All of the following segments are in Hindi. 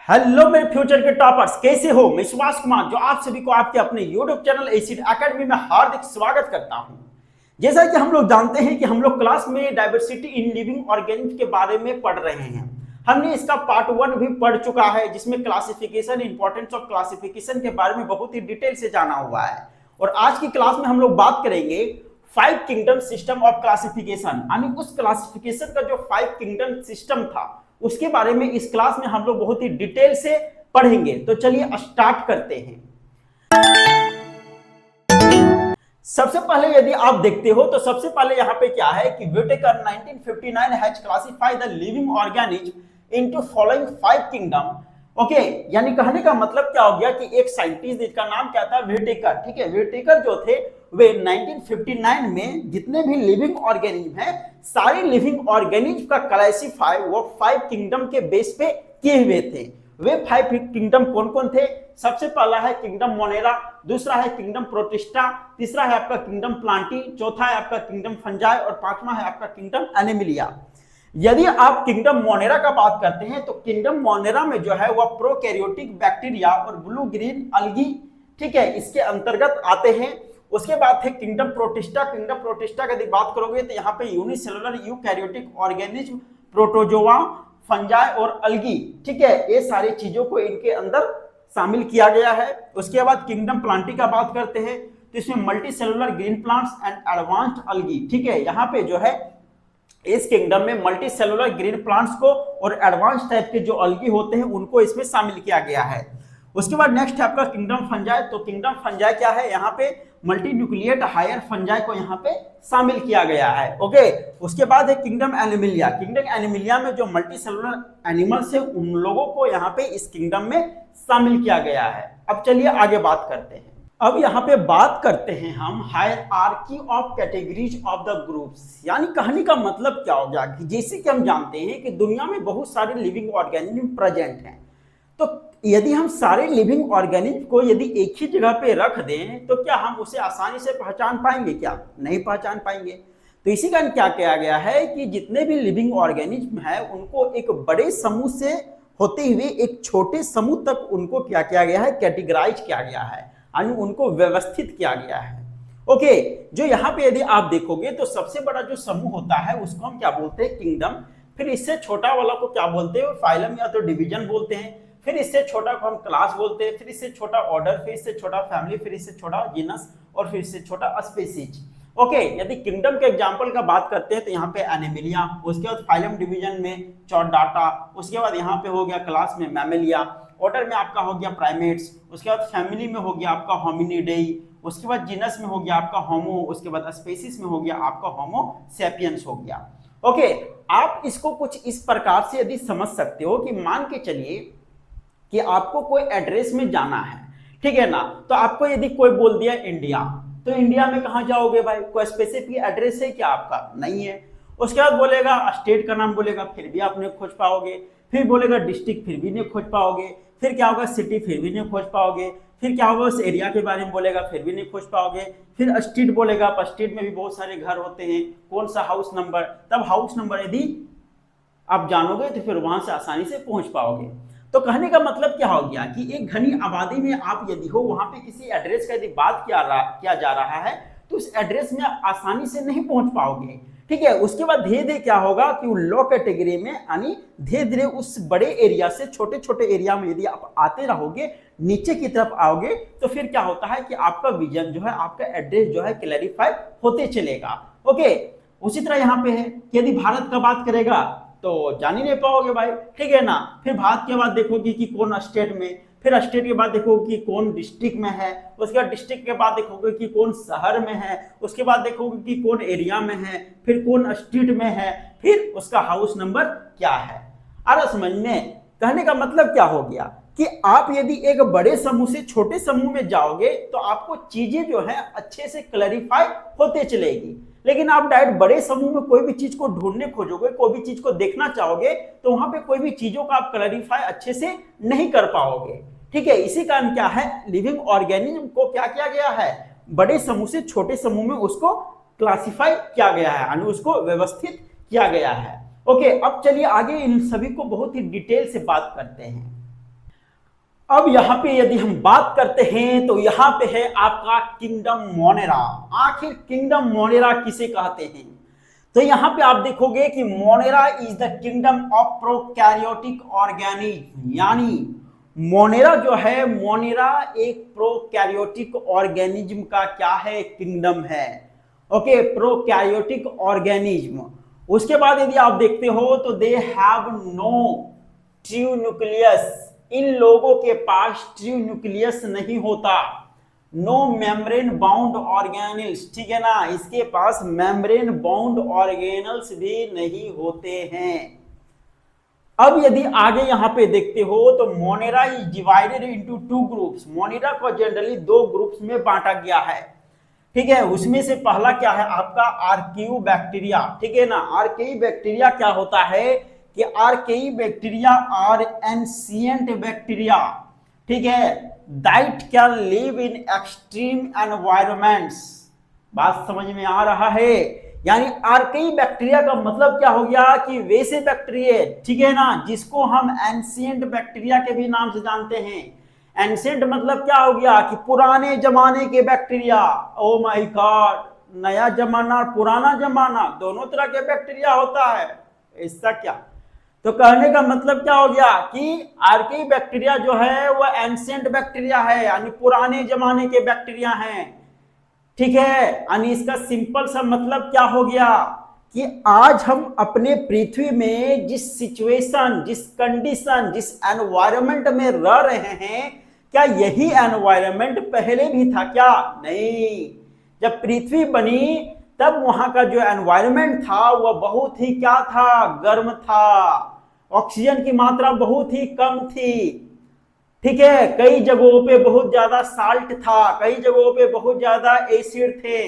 हेलो मेरे फ्यूचर के टॉपर्स, कैसे हो? मैं सुभाष कुमार जो आप सभी को आपके अपने यूट्यूब चैनल एसिड एकेडमी में हार्दिक स्वागत करता हूं। जैसा कि हम लोग जानते हैं कि हम लोग क्लास में डाइवर्सिटी इन लिविंग ऑर्गेनिज्म के बारे में पढ़ रहे हैं। हमने इसका पार्ट 1 भी पढ़ चुका है, जिसमें क्लासिफिकेशन, इंपॉर्टेंस ऑफ क्लासिफिकेशन के बारे में बहुत ही डिटेल से जाना हुआ है। और आज की क्लास में हम लोग बात करेंगे 5 किंगडम सिस्टम ऑफ क्लासिफिकेशन, यानी उस क्लासिफिकेशन का जो 5 किंगडम सिस्टम था उसके बारे में इस क्लास में हम लोग बहुत ही डिटेल से पढ़ेंगे। तो चलिए स्टार्ट करते हैं। सबसे पहले यदि आप देखते हो तो सबसे पहले यहाँ पे क्या है कि Whittaker 1959 has classified the living organism into following 5 kingdom. Okay, यानी कहने का मतलब क्या हो गया कि एक साइंटिस्ट जिसका नाम क्या था, व्हिटेकर। ठीक है, व्हिटेकर जो थे वे 1959 में जितने भी लिविंग ऑर्गेनिज्म हैं, सारे लिविंग ऑर्गेनिज्म का क्लासिफाई वो 5 किंगडम के बेस पे किए हुए थे। वे 5 किंगडम कौन कौन थे? सबसे पहला है किंगडम मोनेरा, दूसरा है किंगडम प्रोटिस्टा, तीसरा है आपका किंगडम प्लांटी, चौथा है आपका किंगडम फंजाई और पांचवा है आपका किंगडम एनिमिलिया। यदि आप किंगडम मोनेरा का बात करते हैं तो किंगडम मोनेरा में जो है वह प्रोकैरियोटिक बैक्टीरिया और ब्लू ग्रीन अलगी, ठीक है, इसके अंतर्गत आते हैं। उसके बाद है किंगडम प्रोटिस्टा। किंगडम प्रोटिस्टा की यदि बात करोगे तो यहाँ पे unicellular eukaryotic organism, protozoa, fungi और अलगी, ठीक है, ये सारी चीजों को इनके अंदर शामिल किया गया है। उसके बाद किंगडम प्लांटी का बात करते हैं तो इसमें multi cellular green plants and advanced algae, ठीक है, यहाँ पे जो है इस किंगडम में मल्टी सेलुलर ग्रीन प्लांट्स को और एडवांस टाइप के जो अलगी होते हैं उनको इसमें शामिल किया गया है। उसके बाद नेक्स्ट है आपका किंगडम फंजाई। तो किंगडम फंजाई क्या है? यहाँ पे मल्टी न्यूक्लिएट हायर फंजाई को यहाँ पे शामिल किया गया है। ओके, उसके बाद है किंगडम एनिमिलिया। किंगडम एनिमिलिया में जो मल्टी सेलुलर एनिमल्स है उन लोगों को यहाँ पे इस किंगडम में शामिल किया गया है। अब चलिए आगे बात करते हैं। अब यहाँ पे बात करते हैं हम hierarchy of categories of the groups, यानी कहने का मतलब क्या हो गया कि जैसे कि हम जानते हैं कि दुनिया में बहुत सारे लिविंग ऑर्गेनिज्म प्रेजेंट हैं। तो यदि हम सारे लिविंग ऑर्गेनिज्म को यदि एक ही जगह पे रख दें तो क्या हम उसे आसानी से पहचान पाएंगे? क्या नहीं पहचान पाएंगे। तो इसी कारण क्या किया गया है कि जितने भी लिविंग ऑर्गेनिज्म है उनको एक बड़े समूह से होते हुए एक छोटे समूह तक उनको क्या किया गया है, कैटेगराइज किया गया है, यानी उनको व्यवस्थित किया गया है। ओके, जो यहाँ पे यदि आप देखोगे तो सबसे बड़ा जो समूह होता है उसको हम क्या बोलते हैं? किंगडम। फिर इससे छोटा वाला को क्या बोलते हैं? फाइलम या तो डिवीजन बोलते हैं। फिर इससे छोटा को हम क्लास बोलते हैं। फिर इससे छोटा ऑर्डर, फिर इससे छोटा फैमिली, फिर इससे छोटा जीनस और फिर इससे छोटा स्पीसीज। ओके, यदि किंगडम के एग्जांपल का बात करते हैं तो यहाँ पे एनिमिलिया, उसके बाद फाइलम डिवीजन में चौडाटा, उसके बाद यहाँ पे हो गया क्लास में मैमेलिया, ऑर्डर में आपका हो गया प्राइमेट्स, उसके बाद फैमिली में हो गया आपका होमिनिडेई, उसके बाद जीनस में हो गया आपका होमो, उसके बाद स्पीसीज में हो गया आपका होमो सैपियंस हो गया। ओके, आप इसको कुछ इस प्रकार से यदि समझ सकते हो कि मान के चलिए कि आपको कोई एड्रेस में जाना है, ठीक है ना, तो आपको यदि कोई बोल दिया इंडिया, तो इंडिया में कहाँ जाओगे भाई? कोई स्पेसिफिक एड्रेस है क्या आपका? नहीं है। उसके बाद बोलेगा स्टेट का नाम बोलेगा, फिर भी आप नहीं खोज पाओगे। फिर बोलेगा डिस्ट्रिक्ट, फिर भी नहीं खोज पाओगे। फिर क्या होगा? सिटी, फिर भी नहीं खोज पाओगे। फिर क्या होगा? उस एरिया के बारे में बोलेगा, फिर भी नहीं खोज पाओगे। फिर स्ट्रीट बोलेगा, पर स्ट्रीट में भी बहुत सारे घर होते हैं, कौन सा हाउस नंबर, तब हाउस नंबर यदि आप जानोगे तो फिर वहां से आसानी से पहुंच पाओगे। तो कहने का मतलब क्या हो गया कि एक घनी आबादी में आप यदि हो, वहां पे किसी एड्रेस का यदि बात किया जा रहा है तो उस एड्रेस में आसानी से नहीं पहुंच पाओगे, ठीक है। उसके बाद धीरे धीरे क्या होगा कि लो कैटेगरी में, यानी धीरे धीरे उस बड़े एरिया से छोटे छोटे एरिया में यदि आप आते रहोगे, नीचे की तरफ आओगे, तो फिर क्या होता है कि आपका विजन जो है, आपका एड्रेस जो है क्लैरिफाई होते चलेगा। ओके, उसी तरह यहाँ पे है कि यदि भारत का बात करेगा तो जान ही नहीं पाओगे भाई, ठीक है ना। फिर भारत के बाद देखोगे कि कौन स्टेट में, फिर स्टेट के बाद देखोगे कि कौन डिस्ट्रिक्ट में है, उसके बाद डिस्ट्रिक्ट के बाद देखोगे कि कौन शहर में है, उसके बाद देखोगे कि कौन एरिया में है, फिर कौन स्ट्रीट में है, फिर उसका हाउस नंबर क्या है। अरे समझ में कहने का मतलब क्या हो गया कि आप यदि एक बड़े समूह से छोटे समूह में जाओगे तो आपको चीजें जो है अच्छे से क्लैरिफाई होते चलेगी। लेकिन आप डायरेक्ट बड़े समूह में कोई भी चीज को ढूंढने खोजोगे, कोई भी चीज को देखना चाहोगे, तो वहां पे कोई भी चीजों का आप क्लैरिफाई अच्छे से नहीं कर पाओगे, ठीक है। इसी कारण क्या है, लिविंग ऑर्गेनिज्म को क्या किया गया है, बड़े समूह से छोटे समूह में उसको क्लासिफाई किया गया है, यानी उसको व्यवस्थित किया गया है। ओके, अब चलिए आगे इन सभी को बहुत ही डिटेल से बात करते हैं। अब यहाँ पे यदि हम बात करते हैं तो यहाँ पे है आपका किंगडम मोनेरा। आखिर किंगडम मोनेरा किसे कहते हैं? तो यहाँ पे आप देखोगे कि Monera is the kingdom of prokaryotic organism, यानी मोनेरा जो है, मोनेरा एक प्रोकैरियोटिक ऑर्गेनिज्म का क्या है? किंगडम है। Okay, prokaryotic organism. उसके बाद यदि आप देखते हो तो they have no true nucleus, इन लोगों के पास ट्रू न्यूक्लियस नहीं होता। नो मेम्ब्रेन बाउंड ऑर्गेनल्स, ठीक है ना, इसके पास मेम्ब्रेन बाउंड ऑर्गेनल्स भी नहीं होते हैं। अब यदि आगे यहां पे देखते हो तो Monera is divided into two groups. Monera को जनरली दो ग्रुप्स में बांटा गया है, ठीक है। उसमें से पहला क्या है आपका? आर्कियो बैक्टीरिया, ठीक है ना। आर्कियो बैक्टीरिया क्या होता है कि archaebacteria are ancient bacteria, ठीक है, that can live in extreme environments. बात समझ में आ रहा है? यानी आर्कियो बैक्टीरिया का मतलब क्या हो गया कि वैसे बैक्टीरिया, ठीक है ना, जिसको हम एंशिएंट बैक्टीरिया के भी नाम से जानते हैं। एंशिएंट मतलब क्या हो गया कि पुराने जमाने के बैक्टीरिया। ओ माय गॉड, नया जमाना और पुराना जमाना दोनों तरह के बैक्टीरिया होता है, ऐसा क्या? तो कहने का मतलब क्या हो गया कि आर्कियो बैक्टीरिया जो है वो एंशिएंट बैक्टीरिया है, यानी पुराने जमाने के बैक्टीरिया हैं, ठीक है। यानी इसका सिंपल सा मतलब क्या हो गया कि आज हम अपने पृथ्वी में जिस सिचुएशन, जिस कंडीशन, जिस एनवायरनमेंट में रह रहे हैं, क्या यही एनवायरनमेंट पहले भी था क्या? नहीं। जब पृथ्वी बनी तब वहां का जो एनवायरनमेंट था वह बहुत ही क्या था? गर्म था। ऑक्सीजन की मात्रा बहुत ही कम थी, ठीक है। कई जगहों पे बहुत ज्यादा साल्ट था, कई जगहों पे बहुत ज्यादा एसिड थे।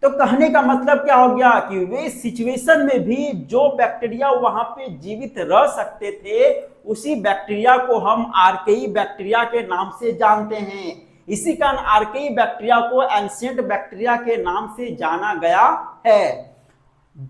तो कहने का मतलब क्या हो गया कि वे सिचुएशन में भी जो बैक्टीरिया वहां पे जीवित रह सकते थे, उसी बैक्टीरिया को हम आर्कियो बैक्टीरिया के नाम से जानते हैं। इसी कारण आर्कियो बैक्टीरिया को एंशिएंट बैक्टीरिया के नाम से जाना गया है।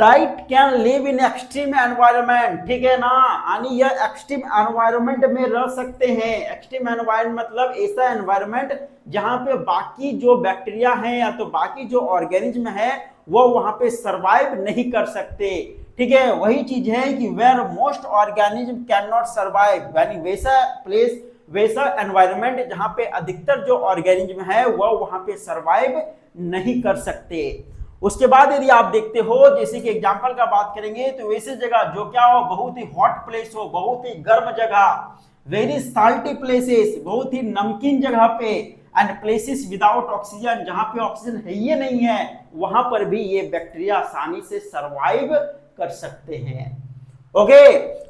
That can live in extreme environment, ठीक है ना, यानी यह एक्सट्रीम एनवायरनमेंट में रह सकते हैं। एक्सट्रीम एनवायरनमेंट मतलब ऐसा एनवायरनमेंट जहां पे बाकी जो बैक्टीरिया हैं या तो बाकी जो ऑर्गेनिज्म है वो वहां पे सरवाइव नहीं कर सकते, ठीक है। वही चीज है कि वेयर मोस्ट ऑर्गेनिज्म कैन नॉट सरवाइव, यानी वैसा प्लेस, वैसा एनवायरनमेंट जहां पे अधिकतर जो ऑर्गेनिज्म है वह वहां पे सरवाइव नहीं कर सकते। उसके बाद यदि आप देखते हो, जैसे कि एग्जांपल का बात करेंगे तो वैसे जगह जो क्या हो, बहुत ही हॉट प्लेस हो, बहुत ही गर्म जगह, वेरी साल्टी प्लेसेस, बहुत ही नमकीन जगह पे, एंड प्लेसेस विदाउट ऑक्सीजन, जहां पे ऑक्सीजन है ही नहीं है, वहां पर भी ये बैक्टीरिया आसानी से सरवाइव कर सकते हैं। ओके,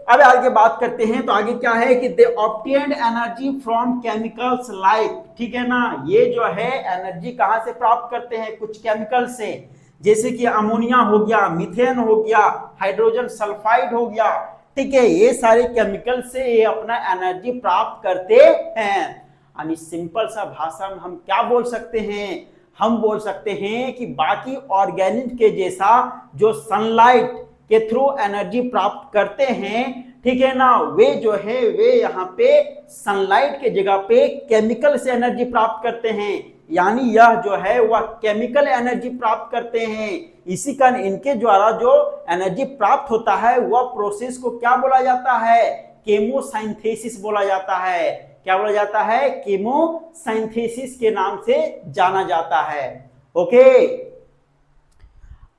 अब आगे बात करते हैं तो आगे क्या है कि they obtained energy from chemicals like, ठीक है ना, ये जो है एनर्जी कहां से प्राप्त करते हैं? कुछ केमिकल से, जैसे कि अमोनिया हो गया, मीथेन हो गया, हाइड्रोजन सल्फाइड हो गया, ठीक है। ये सारे केमिकल से ये अपना एनर्जी प्राप्त करते हैं। यानी सिंपल सा भाषा में हम क्या बोल सकते हैं? हम बोल सकते हैं कि बाकी ऑर्गेनिज्म के जैसा जो सनलाइट के थ्रू एनर्जी प्राप्त करते हैं, ठीक है ना, वे जो है वे यहाँ पे सनलाइट के जगह पे केमिकल से एनर्जी प्राप्त करते हैं। यानी यह जो है वह केमिकल एनर्जी प्राप्त करते हैं। इसी कारण इनके द्वारा जो एनर्जी प्राप्त होता है वह प्रोसेस को क्या बोला जाता है? केमोसाइंथेसिस बोला जाता है। क्या बोला जाता है? केमोसाइंथेसिस के नाम से जाना जाता है। ओके,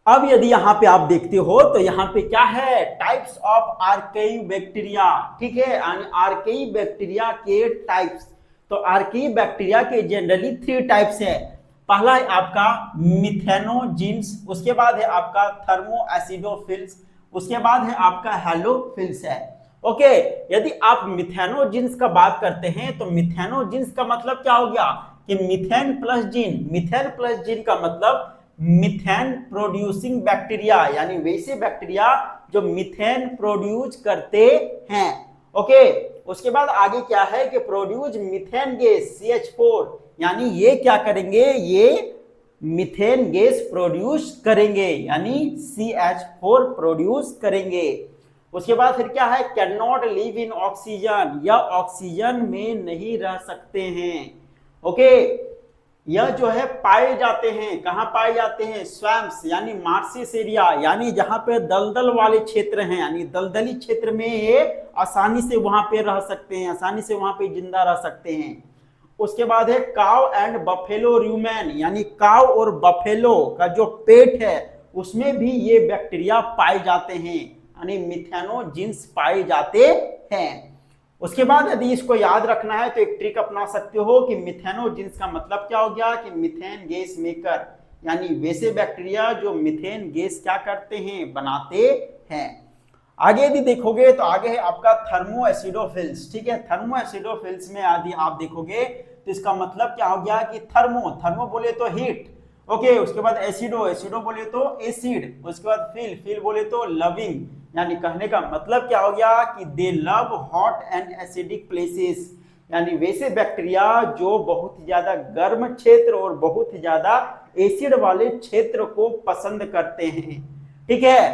अब यदि यहां पे आप देखते हो तो यहां पे क्या है? टाइप्स ऑफ आर्कियो बैक्टीरिया, ठीक है, आर्कियो बैक्टीरिया के टाइप्स। तो आर्कियो बैक्टीरिया के जनरली 3 टाइप्स है। पहला है आपका मिथेनोजिन्स, उसके बाद है आपका थर्मोएसिडोफिल्स, उसके बाद है आपका हैलोफिल्स है। ओके, यदि आप मिथेनोजिन्स का बात करते हैं तो मिथेनोजिन्स का मतलब क्या हो गया कि methane plus gene. Methane plus gene का मतलब मिथेन प्रोड्यूसिंग बैक्टीरिया, यानी वैसे बैक्टीरिया जो मिथेन प्रोड्यूस करते हैं। ओके, उसके बाद आगे क्या है कि प्रोड्यूस मिथेन गैस CH4, यानी ये क्या करेंगे? ये मिथेन गैस प्रोड्यूस करेंगे, यानी CH4 प्रोड्यूस करेंगे। उसके बाद फिर क्या है, can not live in oxygen, या ऑक्सीजन में नहीं रह सकते हैं। ओके, यह जो है पाए जाते हैं, कहां पाए जाते हैं, स्वैम्प्स यानी मार्शियस एरिया, यानी जहां पे दलदल वाले क्षेत्र हैं, यानी दलदली क्षेत्र में ये आसानी से वहां पे रह सकते हैं, आसानी से वहां पे जिंदा रह सकते हैं। उसके बाद है काव एंड बफेलो रूमेन, यानी काव और बफेलो का जो पेट है उसमें भी ये बैक्टीरिया पाए जाते हैं, यानी मिथेनोजिन्स पाए जाते हैं। उसके बाद यदि इसको याद रखना है तो एक ट्रिक अपना सकते हो कि मिथेनोजिन्स का मतलब क्या हो गया कि मिथेन गैस मेकर, यानी वैसे बैक्टीरिया जो मिथेन गैस क्या करते हैं, बनाते हैं। आगे यदि देखोगे तो आगे है आपका थर्मो एसिडोफिल्स। ठीक है, थर्मो एसिडोफिल्स में यदि आप देखोगे तो इसका मतलब क्या हो गया कि थर्मो, थर्मो बोले तो हीट, ओके। उसके बाद एसिडो, एसिडो बोले तो एसिड। उसके बाद फिल, फिल बोले तो लविंग, यानी कहने का मतलब क्या हो गया कि दे love hot and acidic places, यानी वैसे बैक्टीरिया जो बहुत ही ज्यादा गर्म क्षेत्र और बहुत ही ज्यादा एसिड वाले क्षेत्र को पसंद करते हैं। ठीक है,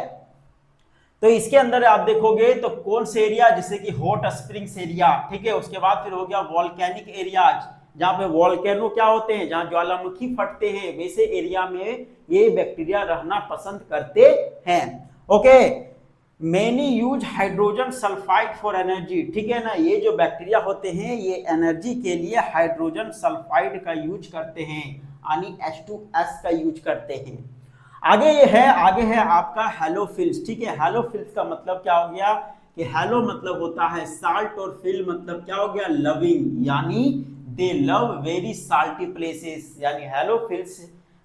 तो इसके अंदर आप देखोगे तो कौन से एरिया, जैसे कि हॉट स्प्रिंग्स एरिया, ठीक है। उसके बाद फिर हो गया वॉल्केनिक एरियाज, जहां पे वॉल्केनो क्या होते हैं, जहां ज्वालामुखी फटते हैं, वैसे एरिया में ये बैक्टीरिया रहना पसंद करते हैं। Okay, many use hydrogen sulphide for energy, ठीक है ना। ये जो बैक्टीरिया होते हैं ये एनर्जी के लिए हाइड्रोजन सल्फाइड का यूज करते हैं, यानी H2S का यूज करते हैं। आगे है आपका हेलोफिल्स। ठीक है, हेलोफिल्स का मतलब क्या हो गया कि हेलो मतलब होता है साल्ट और फिल मतलब क्या हो गया, लविंग, यानी दे लव वेरी साल्टी प्लेसेस, यानी हेलोफिल्स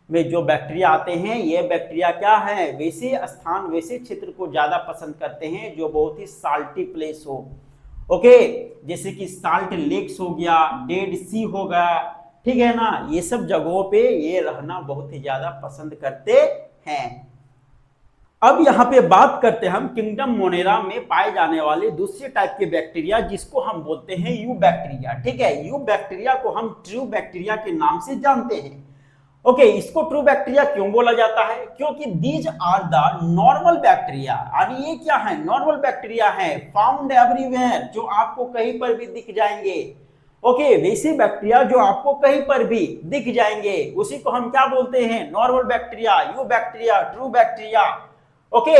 में जो बैक्टीरिया आते हैं ये बैक्टीरिया क्या है, वैसे स्थान वैसे क्षेत्र को ज्यादा पसंद करते हैं जो बहुत ही साल्टी प्लेस हो। ओके, जैसे कि साल्ट लेक्स हो गया, डेड सी हो गया, ठीक है ना, ये सब जगहों पे ये रहना बहुत ही ज्यादा पसंद करते हैं। अब यहाँ पे बात करते हैं हम किंगडम मोनेरा में पाए जाने वाले दूसरे टाइप के बैक्टीरिया जिसको हम बोलते हैं यू बैक्टीरिया। ठीक है, यू बैक्टीरिया को हम ट्रू बैक्टीरिया के नाम से जानते हैं। ओके, इसको ट्रू बैक्टीरिया क्यों बोला जाता है, क्योंकि these are the normal bacteria, यानी ये क्या है, नॉर्मल बैक्टीरिया है, फाउंड एवरीवेयर, जो आपको कहीं पर भी दिख जाएंगे। ओके, वैसे बैक्टीरिया जो आपको कहीं पर भी दिख जाएंगे उसी को हम क्या बोलते हैं, normal bacteria, you bacteria, true bacteria. Okay,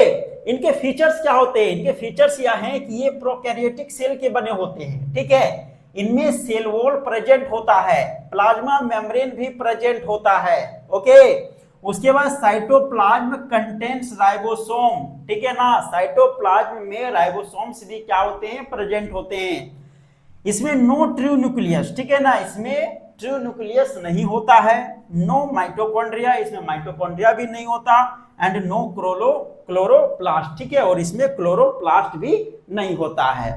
इनके फीचर्स क्या होते हैं, इनके फीचर्स यह हैं कि ये प्रोकैरियोटिक सेल के बने होते हैं। ठीक है, इनमें सेल वॉल प्रेजेंट होता है, प्लाज्मा मेम्ब्रेन भी प्रेजेंट होता है। ओके, उसके बाद साइटोप्लाज्म कंटेन्स राइबोसोम, ठीक है ना, साइटोप्लाज्म में राइबोसोम्स भी क्या होते हैं, प्रेजेंट होते हैं। इसमें नो ट्रू न्यूक्लियस, ठीक है ना, इसमें ट्रू न्यूक्लियस नहीं होता है, नो माइटोकॉन्ड्रिया, इसमें माइटोकॉन्ड्रिया भी नहीं होता, एंड नो क्लोरोप्लास्ट, ठीक है, और इसमें क्लोरोप्लास्ट भी नहीं होता है।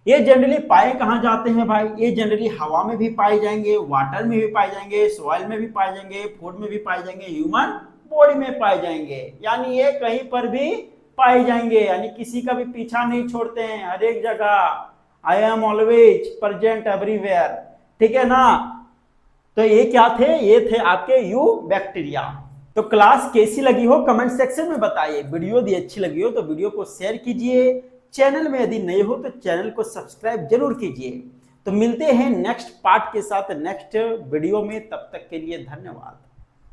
ये जनरली पाए कहां जाते हैं भाई, ये जनरली हवा में भी पाए जाएंगे, वाटर में भी पाए जाएंगे, सॉइल में भी पाए जाएंगे, फूड में भी पाए जाएंगे, ह्यूमन बॉडी में पाए जाएंगे, यानी ये कहीं पर भी पाए जाएंगे, यानी किसी का भी पीछा नहीं छोड़ते हैं, हर एक जगह, I am always present everywhere. ठीक है ना, तो ये क्या थे, ये थे आपके यू बैक्टीरिया। तो क्लास कैसी लगी हो कमेंट सेक्शन में बताइए, वीडियो यदि अच्छी लगी हो तो वीडियो को शेयर कीजिए, चैनल में यदि नए हो तो चैनल को सब्सक्राइब जरूर कीजिए। तो मिलते हैं नेक्स्ट पार्ट के साथ नेक्स्ट वीडियो में, तब तक के लिए धन्यवाद।